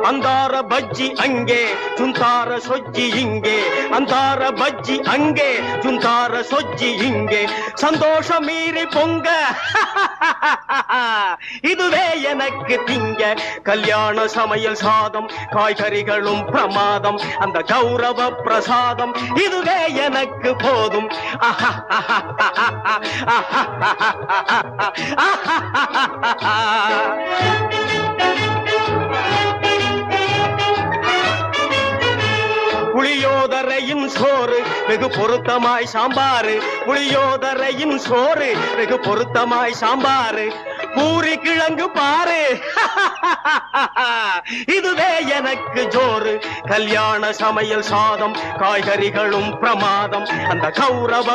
ಅಂದಾರ ಬಜ್ಜಿ ಅಂಗೆ ಚುಂತಾರ ಸೊಜ್ಜಿ ಹಿಂಗೆ ಅಂದಾರ ಬಜ್ಜಿ ಅಂಗೆ ಚುಂತಾರ ಸೊಜ್ಜಿ ಹಿಂಗೆ சந்தோஷ மீறி பொங்க இதுவே எனக்கு திங்க கல்யாண சமையல் சாதம் காய்கறிகளும் பிரமாதம் அந்த கௌரவ பிரசாதம் இதுவே எனக்கு போதும் புளியோதரையின் சோறு வெகு பொருத்தமாய் சாம்பாரு புளியோதரையின் சோறு வெகு பொருத்தமாய் சாம்பாரு பூரி கிழங்கு பாரு இதுவே எனக்கு ஜோறு கல்யாண சமையல் சாதம் காய்கறிகளும் பிரமாதம் அந்த கௌரவ